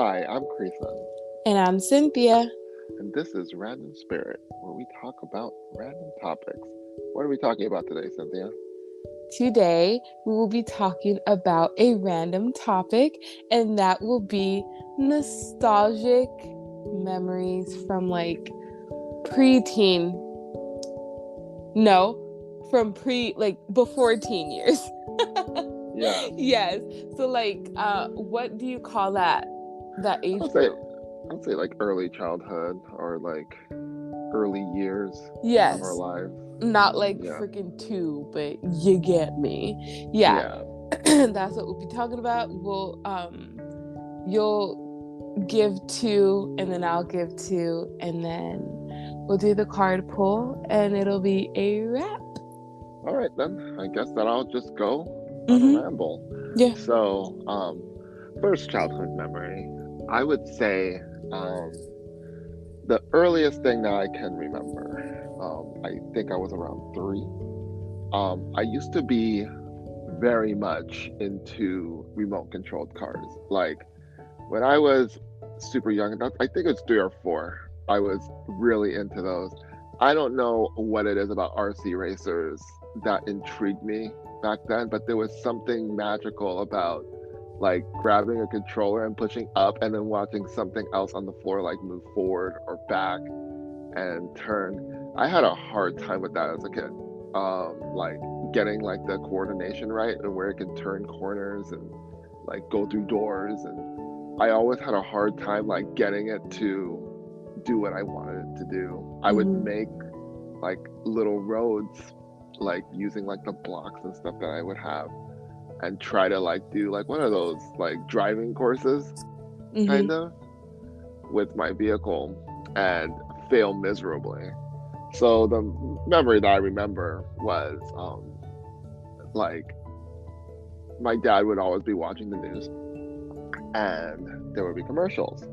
Hi, I'm Creason, And I'm Cynthia. and this is Random Spirit, where we talk about random topics. What are we talking about today, Cynthia? Today, we will be talking about a random topic, and that will be nostalgic memories from preteen. No, from before teen years. Yes, Yes. So, what do you call that I'll age say, group? I'll say like early childhood or like early years of our Yes. lives. Not like Yeah, freaking two, but you get me. Yeah. yeah. That's what we'll be talking about. You'll give two and then I'll give two and then we'll do the card pull and it'll be a wrap. All right then. I guess that I'll just go on a Mm-hmm. ramble. Yeah. So, first childhood memory, I would say, um, the earliest thing that I can remember. I think I was around 3. I used to be very much into remote controlled cars. Like when I was super young, I think it was 3 or 4, I was really into those. I don't know what it is about RC racers that intrigued me back then, but there was something magical about like grabbing a controller and pushing up and then watching something else on the floor like move forward or back and turn. I had a hard time with that as a kid. Like getting like the coordination right and where it can turn corners and like go through doors, and I always had a hard time like getting it to do what I wanted it to do. I would Mm-hmm. make like little roads like using like the blocks and stuff that I would have and try to like do like one of those like driving courses kind Mm-hmm. of with my vehicle and fail miserably. So the memory that I remember was like my dad would always be watching the news and there would be commercials.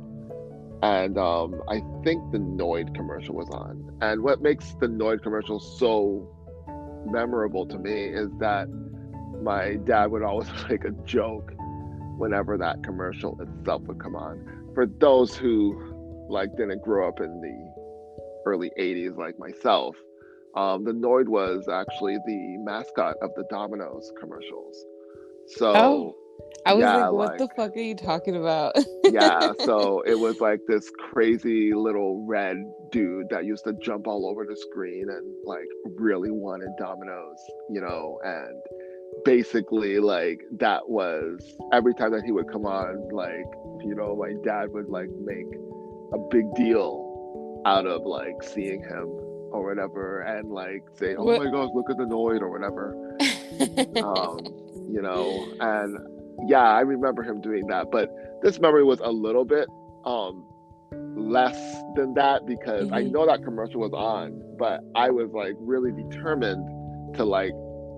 And I think the Noid commercial was on. And what makes the Noid commercial so memorable to me is that my dad would always make a joke whenever that commercial itself would come on. For those who like didn't grow up in the early 80s like myself, the Noid was actually the mascot of the Domino's commercials. Oh, So, I was yeah, like, what like, the fuck are you talking about? yeah, so it was like this crazy little red dude that used to jump all over the screen and like really wanted Domino's, and basically like that was every time that he would come on, like, my dad would like make a big deal out of like seeing him or whatever and like say, oh What? my gosh, look at the Noid or whatever. And yeah, I remember him doing that, but this memory was a little bit um less than that because I Mm-hmm. know that commercial was on, but I was like really determined to like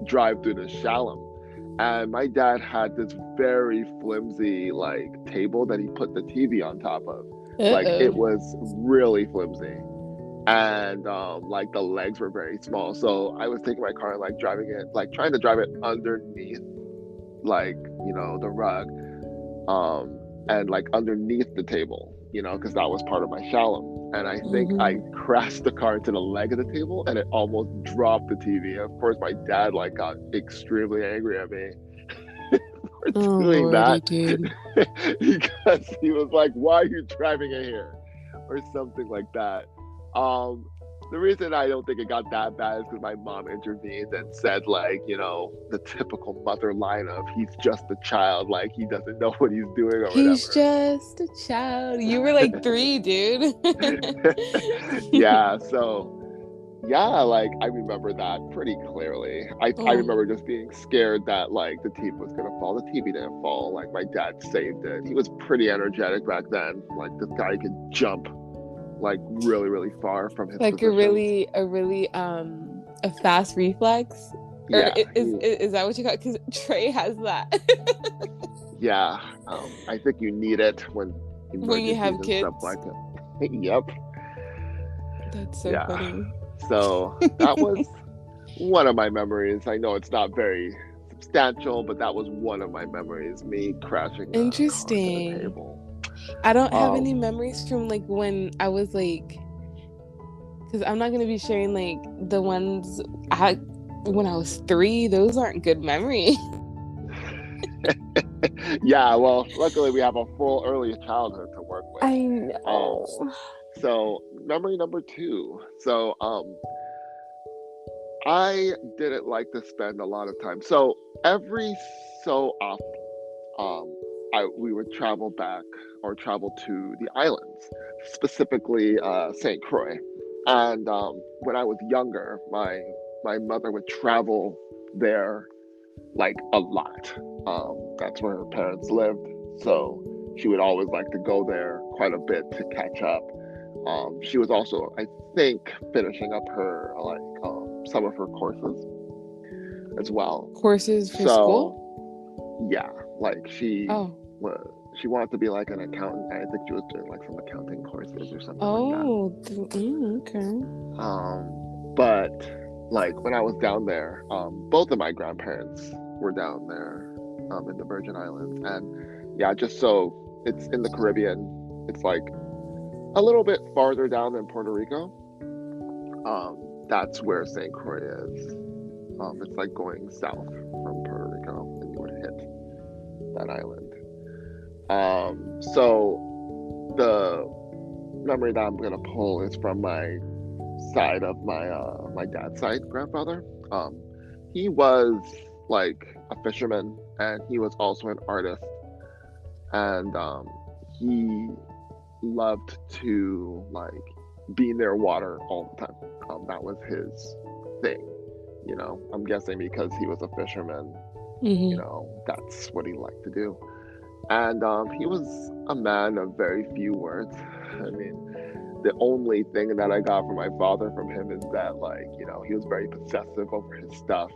drive through the Shalom. And my dad had this very flimsy like table that he put the TV on top of. Like it Uh-oh. was really flimsy. And like the legs were very small. So I was taking my car and like driving it, like trying to drive it underneath like, the rug, and like underneath the table, because that was part of my shalom. And I think I Mm-hmm. crashed the car into the leg of the table and it almost dropped the TV. Of course, my dad like got extremely angry at me for Oh, doing lordy, that dude. because he was like, "Why are you driving it here?" or something like that. Um, the reason I don't think it got that bad is because my mom intervened and said, like, the typical mother line of "he's just a child, like he doesn't know what he's doing" or He's whatever. just a child. You were like 3, dude. Yeah, so yeah, like I remember that pretty clearly. I Oh, remember just being scared that like the TV was gonna fall. The TV didn't fall. Like my dad saved it. He was pretty energetic back then. Like this guy could jump like really, really far from his like positions. a fast reflex, or Yeah, is that what you call it? Because Trey has that yeah. I think you need it when when you emergencies have and stuff kids. like that. Yep. That's so Yeah. funny. So that was one of my memories. I know it's not very substantial, but that was one of my memories. Me crashing a car into the Interesting. table. I don't have Um, any memories from like when I was like, because I'm not gonna be sharing like the ones I when I was 3. Those aren't good memories. yeah, well, luckily we have a full early childhood to work with. I Um, know. so memory number two. So I didn't like to spend a lot of time. So every so often, we would travel back or travel to the islands, specifically St. Croix. And when I was younger, my mother would travel there like a lot. That's where her parents lived, so she would always like to go there quite a bit to catch up. She was also, I think, finishing up her some of her courses as well. Courses for So school? yeah, like Oh. she wanted to be like an accountant. I think she was doing like some accounting courses or something like that. Oh, okay. But like when I was down there, both of my grandparents were down there in the Virgin Islands, and yeah, just so it's in the Caribbean, it's like a little bit farther down than Puerto Rico. That's where St. Croix is. It's like going south from Puerto Rico, and you would hit that island. So the memory that I'm gonna pull is from my side of my dad's side grandfather. Um, he was like a fisherman, and he was also an artist, and he loved to like be near water all the time. That was his thing. I'm guessing because he was a fisherman, Mm-hmm. that's what he liked to do. And he was a man of very few words. I mean, the only thing that I got from my father from him is that, like, he was very possessive over his stuff.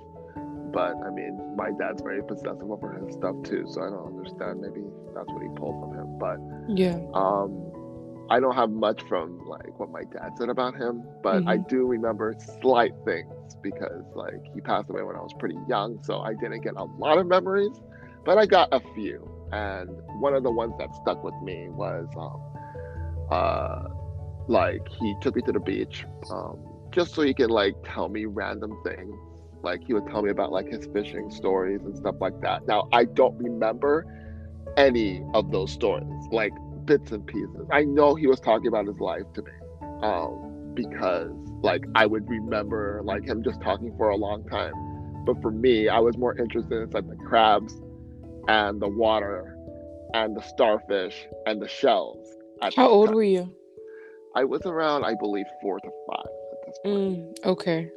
But I mean, my dad's very possessive over his stuff too, so I don't understand. Maybe that's what he pulled from him. But Yeah. I don't have much from like what my dad said about him, but I Mm-hmm. do remember slight things because like he passed away when I was pretty young, so I didn't get a lot of memories, but I got a few. And one of the ones that stuck with me was uh like he took me to the beach just so he could like tell me random things. Like he would tell me about like his fishing stories and stuff like that. Now I don't remember any of those stories, like bits and pieces. I know he was talking about his life to me, because like I would remember like him just talking for a long time. But for me, I was more interested in like the crabs and the water and the starfish and the shells at How that old time. were you? I was around, I believe, 4 to 5 at this point. Okay.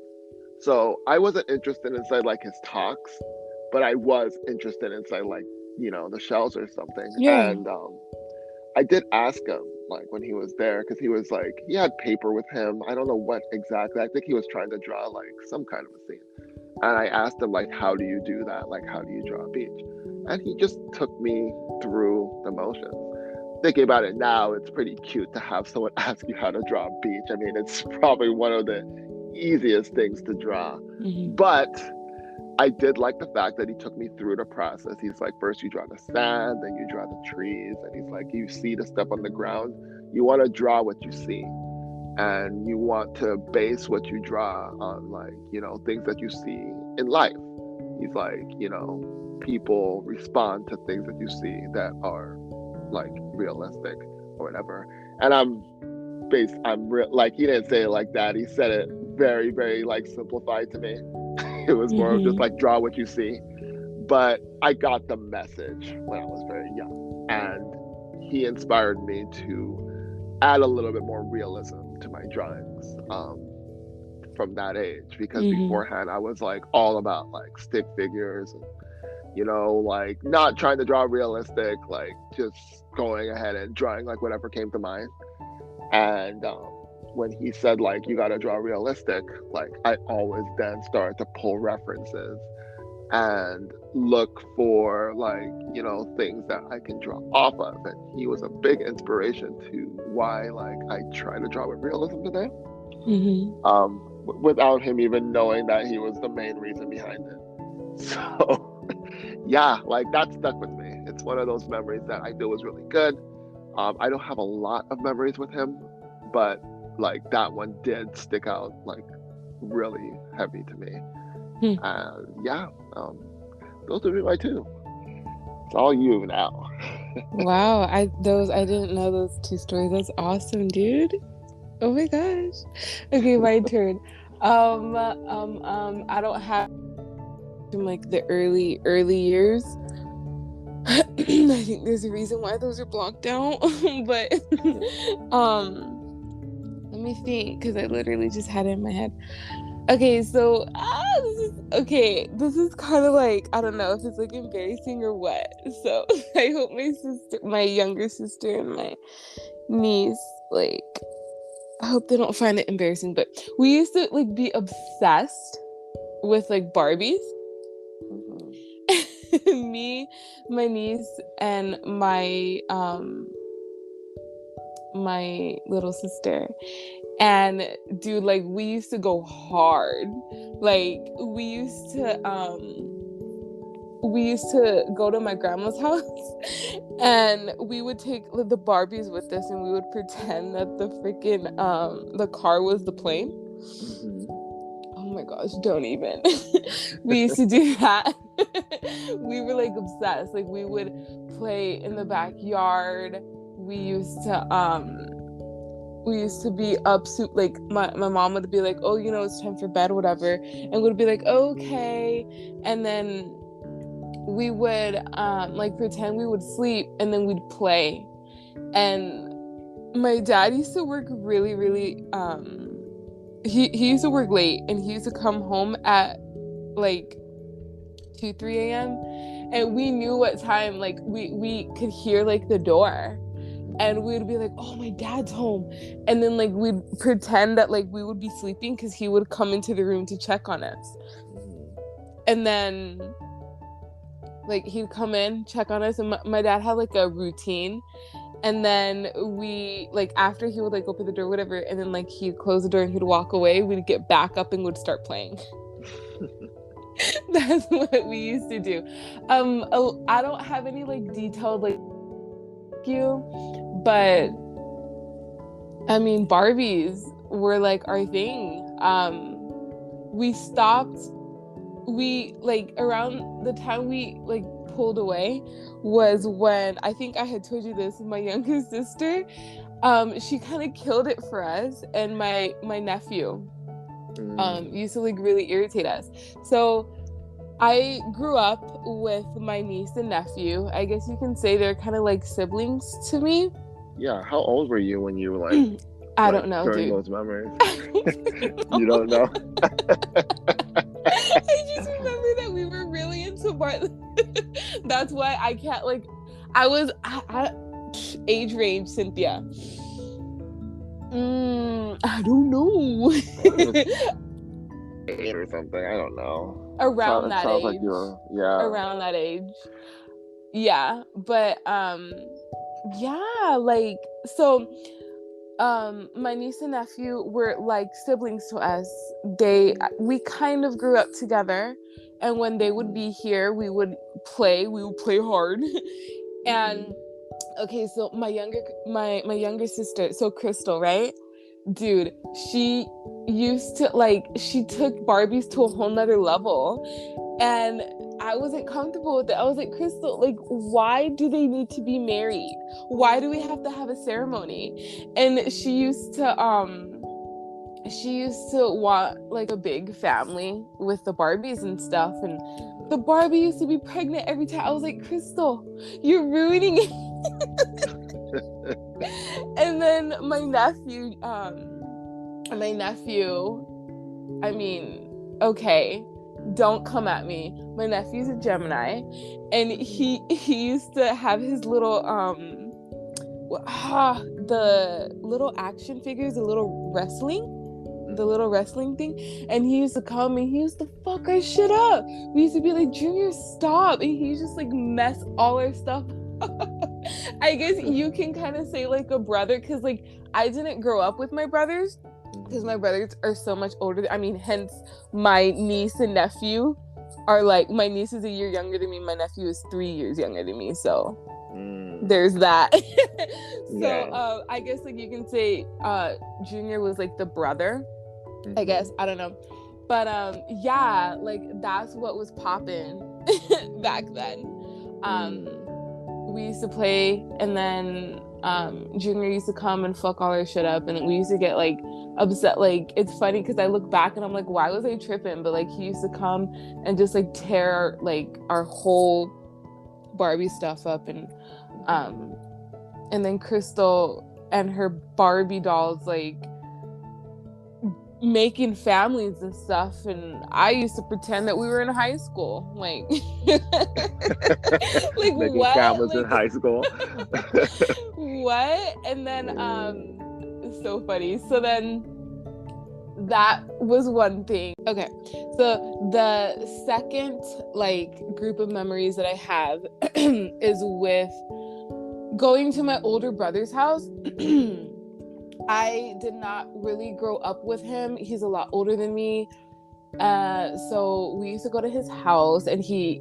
So I wasn't interested inside like his talks, but I was interested inside like, the shells or something. Yeah. And I did ask him like when he was there because he was like he had paper with him. I don't know what exactly. I think he was trying to draw like some kind of a scene. And I asked him like, how do you do that? Like, how do you draw a beach? And he just took me through the motions. Thinking about it now, it's pretty cute to have someone ask you how to draw a beach. I mean, it's probably one of the easiest things to draw. Mm-hmm. But I did like the fact that he took me through the process. He's like, first you draw the sand, then you draw the trees, and he's like, you see the stuff on the ground. You want to draw what you see, and you want to base what you draw on, like, things that you see in life. He's like, people respond to things that you see that are like realistic or whatever. And like, he didn't say it like that. He said it very, very like simplified to me. It was more of just Mm-hmm. like draw what you see. But I got the message when I was very young. And he inspired me to add a little bit more realism to my drawings from that age. Because Mm-hmm. beforehand, I was like all about like stick figures and, like not trying to draw realistic, like just going ahead and drawing like whatever came to mind. And when he said like you got to draw realistic, like I always then started to pull references and look for like things that I can draw off of. And he was a big inspiration to why like I try to draw with realism today. Mm-hmm. Without him even knowing that he was the main reason behind it. So yeah, like that stuck with me. It's one of those memories that I feel was really good. I don't have a lot of memories with him, but like that one did stick out like really heavy to me. Hmm. Yeah, those would be my two. It's all you now. Wow, I didn't know those two stories. That's awesome, dude. Oh my gosh. Okay, my turn. I don't have from like the early years. I think there's a reason why those are blocked out. But let me think, because I literally just had it in my head. Okay, so this is kind of like, I don't know if it's like embarrassing or what. So I hope my younger sister and my niece, like, I hope they don't find it embarrassing, but we used to like be obsessed with like Barbies. Me, my niece, and my little sister. And dude, like, we used to go hard. Like, we used to go to my grandma's house and we would take the Barbies with us and we would pretend that the freaking the car was the plane. Oh my gosh, don't even. We used to do that. We were like obsessed. Like, we would play in the backyard. We used to be up, like my mom would be like, oh, you know, it's time for bed, whatever, and would be like, okay, and then we would like pretend we would sleep and then we'd play. And my dad used to work really, really he used to work late, and he used to come home at like 2-3 a.m. and we knew what time, like we could hear like the door. And we'd be like, oh, my dad's home. And then, like, we'd pretend that, like, we would be sleeping because he would come into the room to check on us. And then, like, he'd come in, check on us. And my dad had, like, a routine. And then we, like, after he would, like, open the door, whatever, and then, like, he'd close the door and he'd walk away, we'd get back up and would start playing. That's what we used to do. I don't have any, like, detailed, like, but I mean, Barbies were like our thing. We like around the time we like pulled away was when, I think I had told you this, my younger sister, she kind of killed it for us, and my nephew used to like really irritate us. So I grew up with my niece and nephew. I guess you can say they're kind of like siblings to me. Yeah, how old were you when you were like I don't know, during dude. those memories? You don't know? I just remember that we were really into That's why I can't, like, I was age range, Cynthia. I don't know. 8 or something, I don't know. Around that age. Like around that age. Yeah, but yeah, like, so my niece and nephew were like siblings to us. We kind of grew up together, and when they would be here, we would play hard. And okay, so my younger sister, so Crystal, right? Dude, she used to, like, she took Barbies to a whole nother level, and I wasn't comfortable with it. I was like, Crystal, like, why do they need to be married? Why do we have to have a ceremony? And she used to want like a big family with the Barbies and stuff, and the Barbie used to be pregnant every time. I was like, Crystal, you're ruining it. And then my nephew, I mean, okay, don't come at me. My nephew's a Gemini, and he used to have his little the little action figures, the little wrestling thing, and he used to come and he used to fuck our shit up. We used to be like, Junior, stop, and he just like mess all our stuff up. I guess you can kind of say like a brother, because like I didn't grow up with my brothers, because my brothers are so much older. I mean, hence my niece and nephew are like, my niece is a year younger than me, my nephew is 3 years younger than me, so there's that. Yeah. So I guess like you can say Junior was like the brother, I guess. I don't know. But yeah, like that's what was popping back then. We used to play, and then Junior used to come and fuck all our shit up, and we used to get like upset. Like, it's funny because I look back and I'm like, why was I tripping? But like, he used to come and just like tear like our whole Barbie stuff up, and then Crystal and her Barbie dolls like making families and stuff, and I used to pretend that we were in high school, like like Making what families like, in high school. what? And then it's so funny. So then that was one thing. Okay, so the second like group of memories that I have is with going to my older brother's house. I did not really grow up with him. He's a lot older than me. So we used to go to his house, and he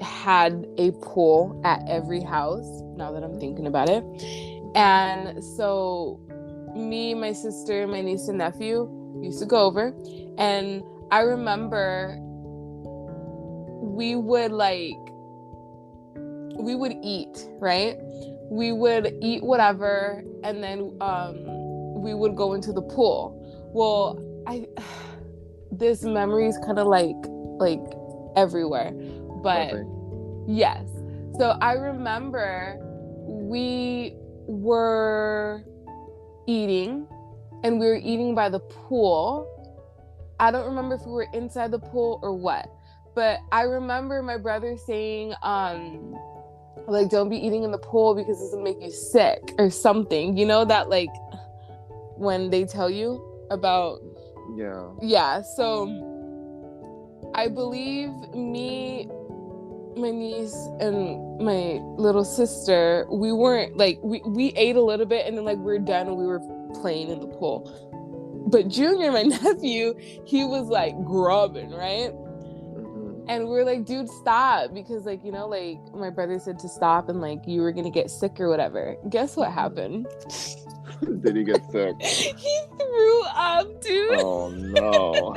had a pool at every house, now that I'm thinking about it. And so me, my sister, my niece and nephew used to go over. And I remember we would eat, right? We would eat whatever, and then we would go into the pool. Well, this memory is kind of like everywhere, but yes. So I remember we were eating, and we were eating by the pool. I don't remember if we were inside the pool or what, but I remember my brother saying, like, don't be eating in the pool because it's gonna make you sick or something. You know that, like, when they tell you about... Yeah, so I believe me, my niece, and my little sister, we weren't, like, we ate a little bit, and then, like, we were done and we were playing in the pool. But Junior, my nephew, he was, like, grubbing, right? And we were like, dude, stop. Because, like, you know, like, my brother said to stop, and, like, you were gonna get sick or whatever. Guess what happened? Did he get sick? He threw up, dude. Oh, no.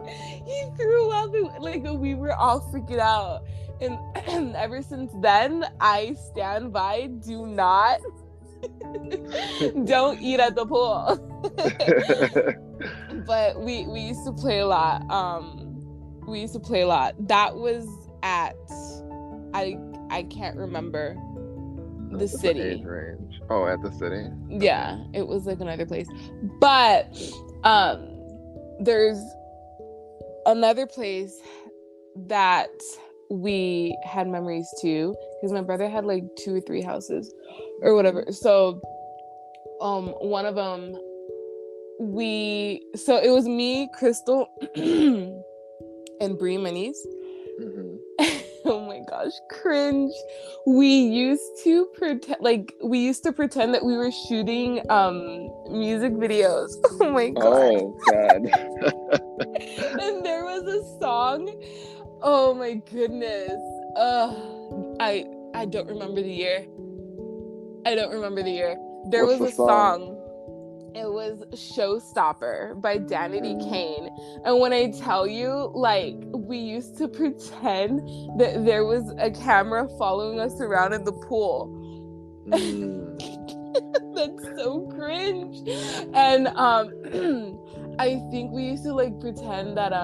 He threw up. Like, we were all freaking out. And ever since then, I stand by, don't eat at the pool. But we used to play a lot. That was at, I can't remember the city. Age range. Oh, at the city? Yeah, it was like another place. But there's another place that we had memories to, because my brother had like 2 or 3 houses or whatever. So one of them, so it was me, Crystal, and Bree, my niece. Oh my gosh, cringe. We used to pretend that we were shooting music videos. Oh my god. Oh god. And there was a song. Oh my goodness. I don't remember the year. There What's was the a song. It was Showstopper by Danity Kane. And when I tell you, like, we used to pretend that there was a camera following us around in the pool. That's so cringe. And I think we used to like pretend that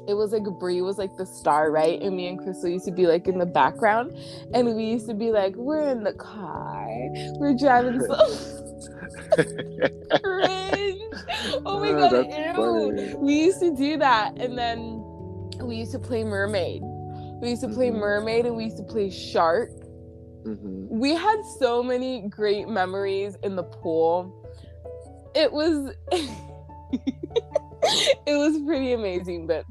it was like Brie was like the star, right? And me and Crystal used to be like in the background, and we used to be like, we're in the car, we're driving so cringe. Oh my god, ew. Funny. We used to do that. And then we used to play mermaid. And we used to play shark. We had so many great memories in the pool. It was it was pretty amazing. But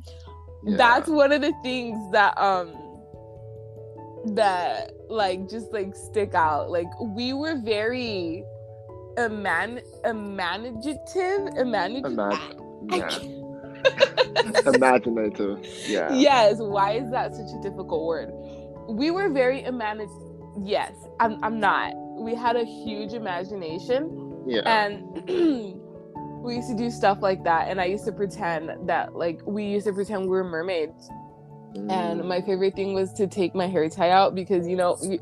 that's one of the things that like just like stick out. Like, we were very imaginative. Imaginative. Yeah. Yes. Why is that such a difficult word? We were very Yes, I'm not. We had a huge imagination, Yeah. and we used to do stuff like that. And I used to pretend that, like, we were mermaids. And my favorite thing was to take my hair tie out because,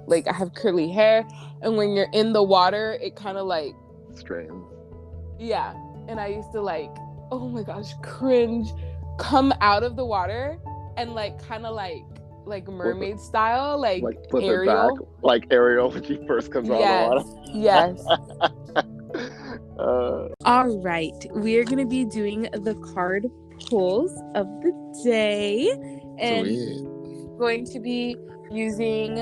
like, I have curly hair, and when you're in the water, it kind of like Strange. yeah. And I used to, like, oh my gosh, cringe, come out of the water and like kind of like mermaid style, like flip Ariel. it back, like Ariel when she first comes out of the water. Yes. All right, we are going to be doing the card pulls of the day, and going to be using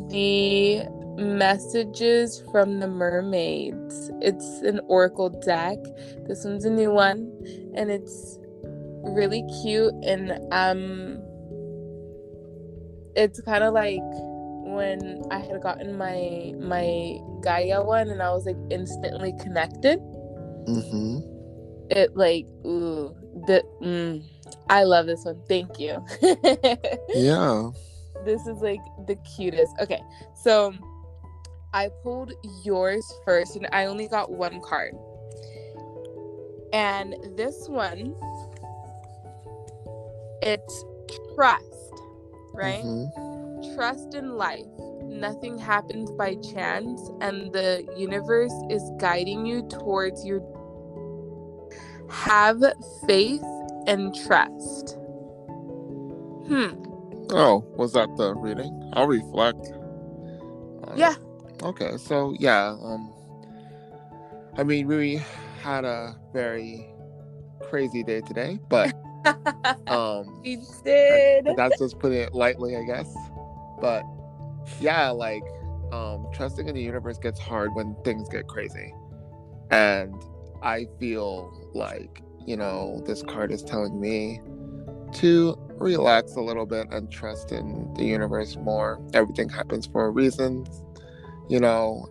the messages from the mermaids. It's an oracle deck. This one's a new one, and it's really cute, and it's kind of like when I had gotten my Gaia one, and I was like instantly connected. It like I love this one. Thank you. Yeah. This is like the cutest. Okay, so I pulled yours first, and I only got one card. And this one, it's trust, right? Trust in life. Nothing happens by chance, and the universe is guiding you towards your. Have faith and trust. Oh, was that the reading? I'll reflect. Yeah. Okay, so yeah, I mean, we had a very crazy day today, but we did. That's just putting it lightly, I guess. But yeah, like trusting in the universe gets hard when things get crazy, and I feel like, this card is telling me to relax a little bit and trust in the universe more. Everything happens for a reason,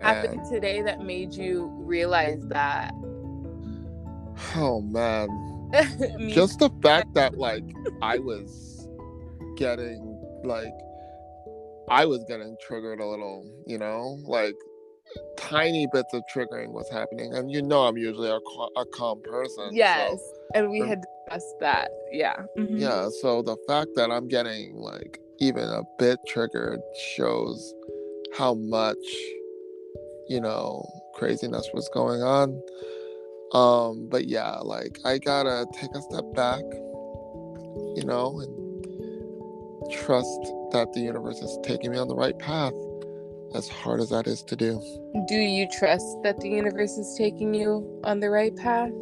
happened today that made you realize that? Oh man. Just the fact that like I was getting triggered a little, like tiny bits of triggering was happening, and I'm usually a calm person. Yes, so, and we had discussed that. Yeah. Yeah, so the fact that I'm getting like even a bit triggered shows how much craziness was going on. But yeah, like I gotta take a step back, and trust that the universe is taking me on the right path, as hard as that is to do. Do you trust that the universe is taking you on the right path?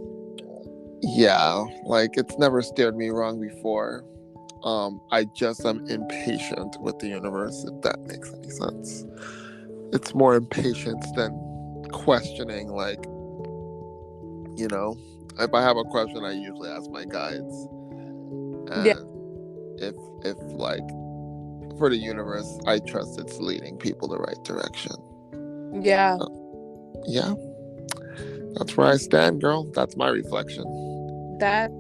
Yeah, like it's never steered me wrong before. I just am impatient with the universe, if that makes any sense. It's more impatience than questioning, like, if I have a question, I usually ask my guides. And if like for the universe, I trust it's leading people the right direction. Yeah. Yeah. That's where I stand, girl. That's my reflection. That's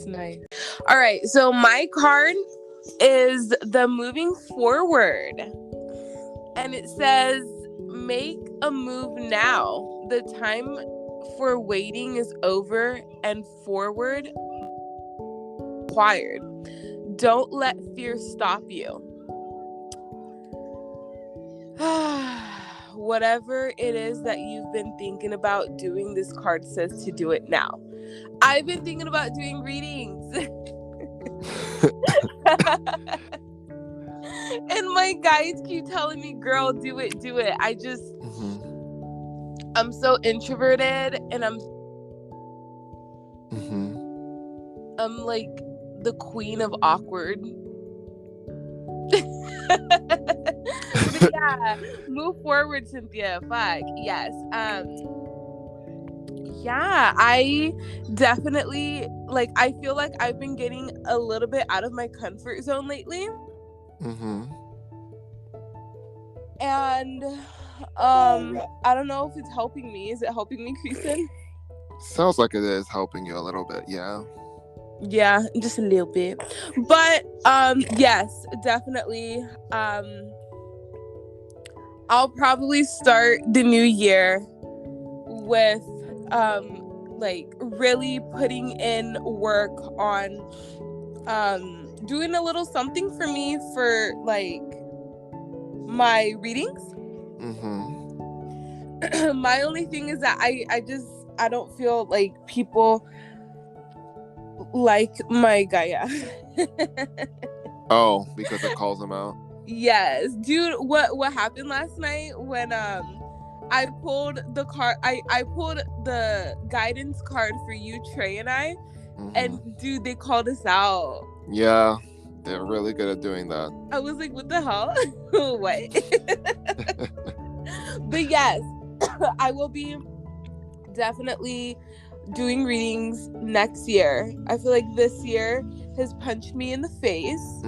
nice. All right, so my card is the moving forward. And it says, make a move now. The time for waiting is over and forward required. Don't let fear stop you. Whatever it is that you've been thinking about doing, this card says to do it now. I've been thinking about doing readings. And my guides keep telling me, girl, do it. I just, I'm so introverted, and I'm like the queen of awkward. But yeah, move forward, Cynthia. Fuck yes. Yeah, I definitely I feel like I've been getting a little bit out of my comfort zone lately. And I don't know if it's helping me. Is it helping me, Creason? Sounds like it is helping you a little bit, yeah. Yeah, just a little bit. But yes, definitely I'll probably start the new year with like really putting in work on doing a little something for me for like my readings. My only thing is that I don't feel like people like my Gaia. Oh, because it calls them out. Yes, dude. What happened last night when I pulled the card? I pulled the guidance card for you, Trey, and I. And dude, they called us out. Yeah, they're really good at doing that. I was like, what the hell? What? But yes, I will be definitely doing readings next year. I feel like this year has punched me in the face.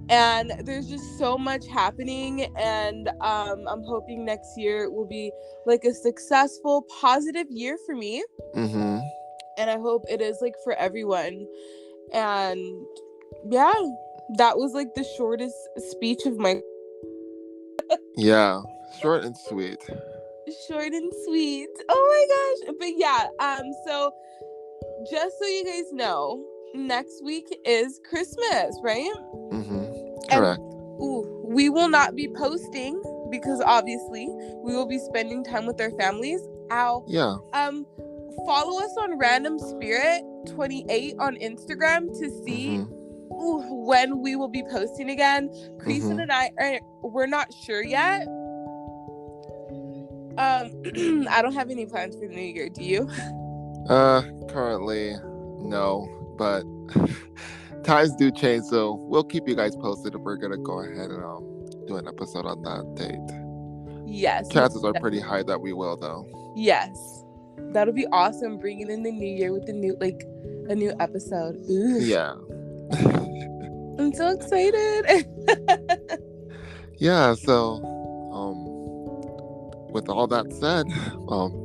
And there's just so much happening, and I'm hoping next year will be like a successful, positive year for me. And I hope it is like for everyone. And yeah, that was like the shortest speech of my. Yeah, short and sweet. Short and sweet. Oh my gosh. But yeah, so just so you guys know, next week is Christmas, right? Correct. And, we will not be posting because obviously we will be spending time with our families. Yeah. Follow us on Random Spirit 28 on Instagram to see when we will be posting again. Creason and I we're not sure yet. I don't have any plans for the new year. Do you? Currently, no, but times do change, so we'll keep you guys posted if we're gonna go ahead and do an episode on that date. Yes. Chances are pretty high that we will, though. Yes, that'll be awesome. Bringing in the new year with a new episode. Ooh. Yeah. I'm so excited. Yeah. So, with all that said,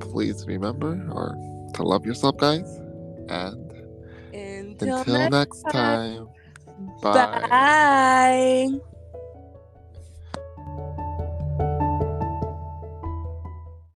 please remember to love yourself, guys, and until next time, bye.